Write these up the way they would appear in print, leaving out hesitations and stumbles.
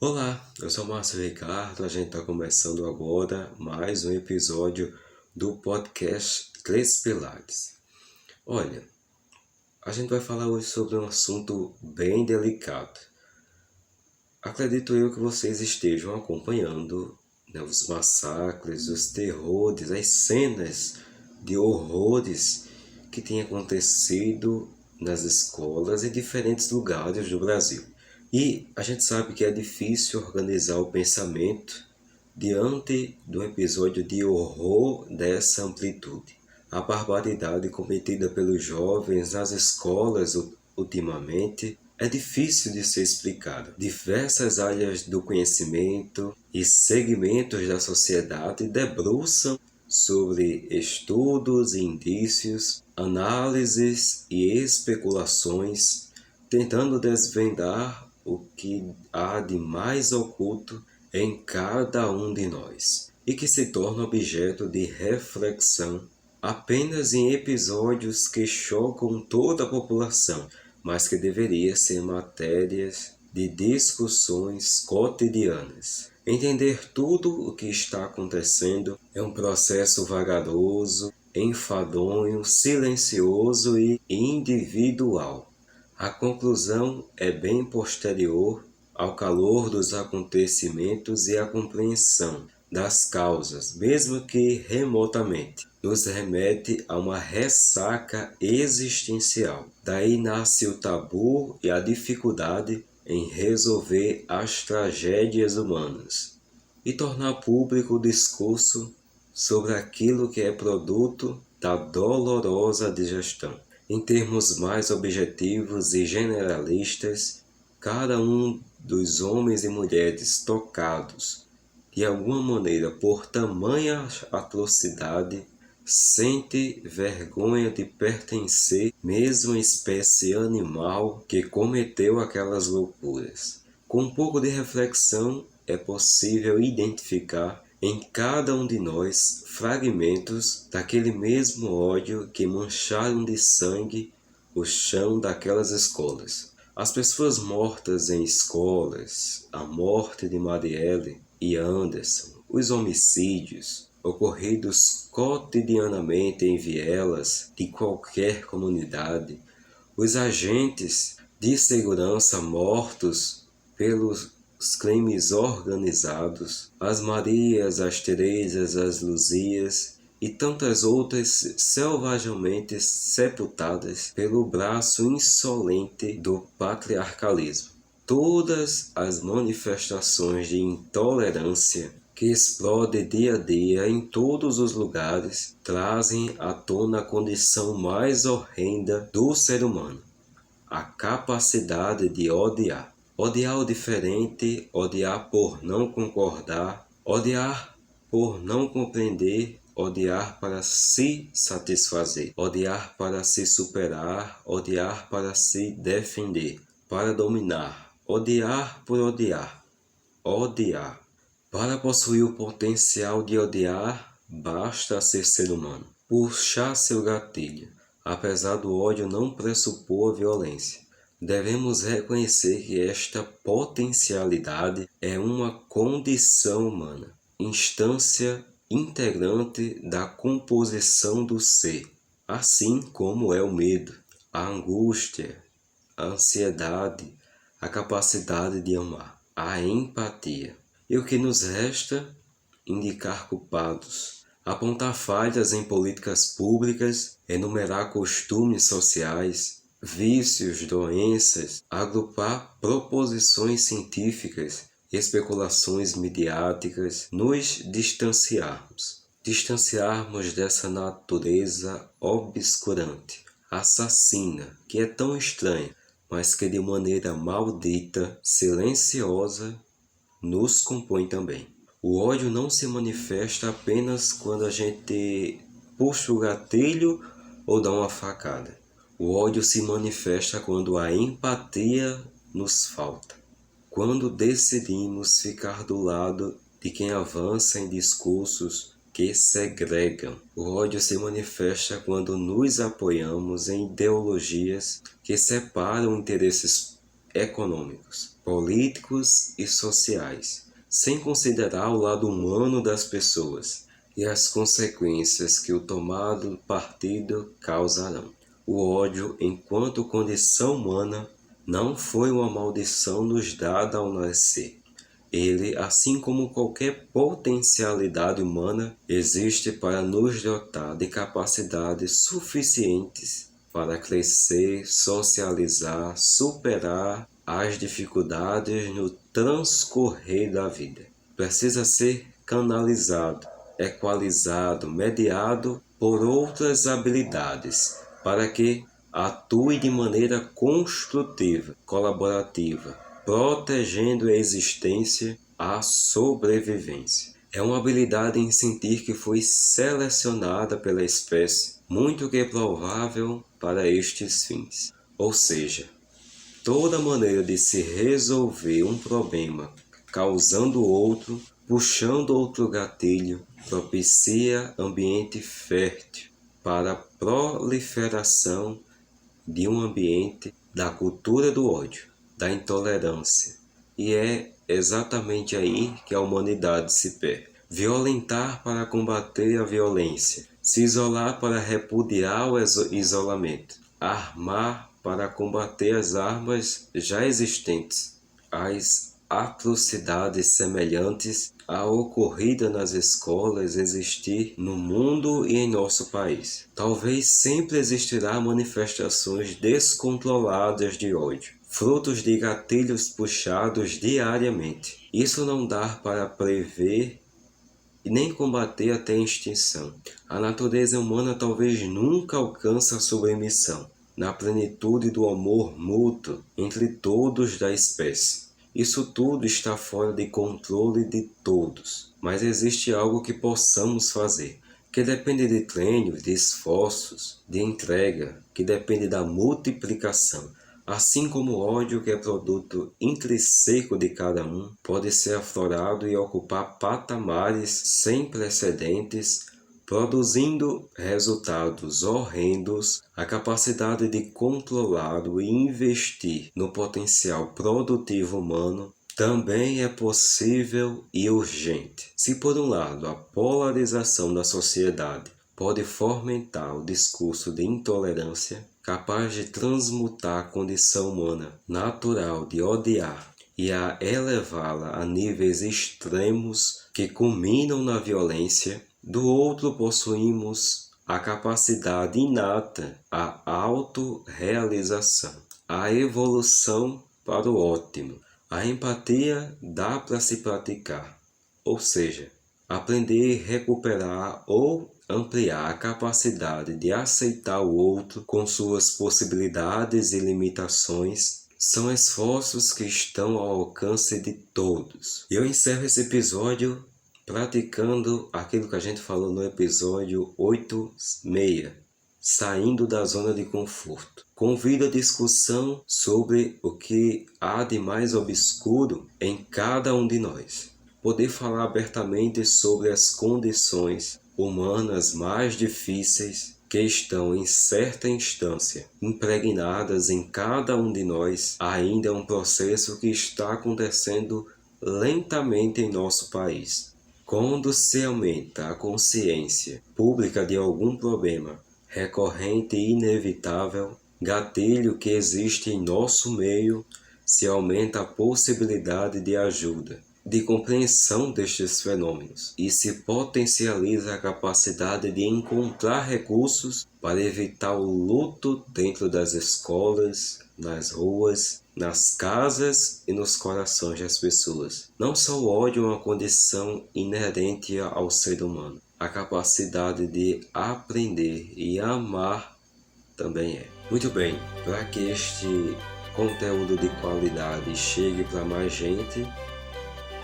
Olá, eu sou Márcio Ricardo, a gente está começando agora mais um episódio do podcast Três Pilares. Olha, a gente vai falar hoje sobre um assunto bem delicado. Acredito eu que vocês estejam acompanhando, os massacres, os terrores, as cenas de horrores que têm acontecido nas escolas em diferentes lugares do Brasil. E a gente sabe que é difícil organizar o pensamento diante de um episódio de horror dessa amplitude. A barbaridade cometida pelos jovens nas escolas ultimamente é difícil de ser explicada. Diversas áreas do conhecimento e segmentos da sociedade debruçam sobre estudos e indícios, análises e especulações, tentando desvendar o que há de mais oculto em cada um de nós, e que se torna objeto de reflexão apenas em episódios que chocam toda a população, mas que deveria ser matérias de discussões cotidianas. Entender tudo o que está acontecendo é um processo vagaroso, enfadonho, silencioso e individual. A conclusão é bem posterior ao calor dos acontecimentos e à compreensão das causas, mesmo que remotamente, nos remete a uma ressaca existencial. Daí nasce o tabu e a dificuldade em resolver as tragédias humanas e tornar público o discurso sobre aquilo que é produto da dolorosa digestão. Em termos mais objetivos e generalistas, cada um dos homens e mulheres tocados, de alguma maneira, por tamanha atrocidade, sente vergonha de pertencer à mesma espécie animal que cometeu aquelas loucuras. Com um pouco de reflexão, é possível identificar em cada um de nós fragmentos daquele mesmo ódio que mancharam de sangue o chão daquelas escolas. As pessoas mortas em escolas, a morte de Marielle e Anderson, os homicídios ocorridos cotidianamente em vielas de qualquer comunidade, os agentes de segurança mortos pelos crimes organizados, as Marias, as Teresas, as Luzias e tantas outras selvagemente sepultadas pelo braço insolente do patriarcalismo. Todas as manifestações de intolerância que explodem dia a dia em todos os lugares trazem à tona a condição mais horrenda do ser humano, a capacidade de odiar. Odiar o diferente, odiar por não concordar, odiar por não compreender, odiar para se satisfazer, odiar para se superar, odiar para se defender, para dominar, odiar por odiar, odiar. Para possuir o potencial de odiar, basta ser humano, puxar seu gatilho, apesar do ódio não pressupor violência. Devemos reconhecer que esta potencialidade é uma condição humana, instância integrante da composição do ser, assim como é o medo, a angústia, a ansiedade, a capacidade de amar, a empatia. E o que nos resta? Indicar culpados, apontar falhas em políticas públicas, enumerar costumes sociais, vícios, doenças, agrupar proposições científicas, especulações midiáticas, nos distanciarmos dessa natureza obscurante, assassina, que é tão estranha, mas que de maneira maldita, silenciosa, nos compõe também. O ódio não se manifesta apenas quando a gente puxa o gatilho ou dá uma facada. O ódio se manifesta quando a empatia nos falta, quando decidimos ficar do lado de quem avança em discursos que segregam. O ódio se manifesta quando nos apoiamos em ideologias que separam interesses econômicos, políticos e sociais, sem considerar o lado humano das pessoas e as consequências que o tomado partido causarão. O ódio, enquanto condição humana, não foi uma maldição nos dada ao nascer. Ele, assim como qualquer potencialidade humana, existe para nos dotar de capacidades suficientes para crescer, socializar, superar as dificuldades no transcorrer da vida. Precisa ser canalizado, equalizado, mediado por outras habilidades, para que atue de maneira construtiva, colaborativa, protegendo a existência, a sobrevivência. É uma habilidade em sentir que foi selecionada pela espécie, muito que provável para estes fins. Ou seja, toda maneira de se resolver um problema causando outro, puxando outro gatilho, propicia ambiente fértil para a proliferação de um ambiente da cultura do ódio, da intolerância. E é exatamente aí que a humanidade se perde. Violentar para combater a violência, se isolar para repudiar o isolamento, armar para combater as armas já existentes, as atrocidades semelhantes à ocorrida nas escolas existir no mundo e em nosso país. Talvez sempre existirá manifestações descontroladas de ódio, frutos de gatilhos puxados diariamente. Isso não dá para prever e nem combater até a extinção. A natureza humana talvez nunca alcance a submissão, na plenitude do amor mútuo entre todos da espécie. Isso tudo está fora de controle de todos, mas existe algo que possamos fazer, que depende de treinos, de esforços, de entrega, que depende da multiplicação. Assim como o ódio, que é produto intrínseco de cada um, pode ser aflorado e ocupar patamares sem precedentes, produzindo resultados horrendos, a capacidade de controlá-lo e investir no potencial produtivo humano também é possível e urgente. Se por um lado a polarização da sociedade pode fomentar o discurso de intolerância, capaz de transmutar a condição humana natural de odiar e a elevá-la a níveis extremos que culminam na violência, do outro possuímos a capacidade inata, a autorrealização, a evolução para o ótimo. A empatia dá para se praticar, ou seja, aprender e recuperar ou ampliar a capacidade de aceitar o outro com suas possibilidades e limitações são esforços que estão ao alcance de todos. Eu encerro esse episódio praticando aquilo que a gente falou no episódio 8.6, saindo da zona de conforto. Convido a discussão sobre o que há de mais obscuro em cada um de nós. Poder falar abertamente sobre as condições humanas mais difíceis que estão em certa instância impregnadas em cada um de nós ainda é um processo que está acontecendo lentamente em nosso país. Quando se aumenta a consciência pública de algum problema recorrente e inevitável, gatilho que existe em nosso meio, se aumenta a possibilidade de ajuda, de compreensão destes fenômenos e se potencializa a capacidade de encontrar recursos para evitar o luto dentro das escolas, nas ruas, nas casas e nos corações das pessoas. Não só o ódio é uma condição inerente ao ser humano, a capacidade de aprender e amar também é. Muito bem, para que este conteúdo de qualidade chegue para mais gente,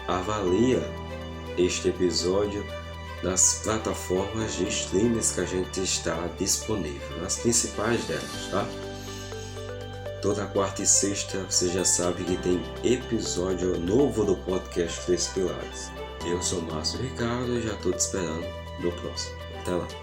avalia este episódio nas plataformas de streams que a gente está disponível, nas principais delas, tá? Toda quarta e sexta você já sabe que tem episódio novo do podcast Três Pilares. Eu sou Márcio Ricardo e já estou te esperando no próximo. Até lá!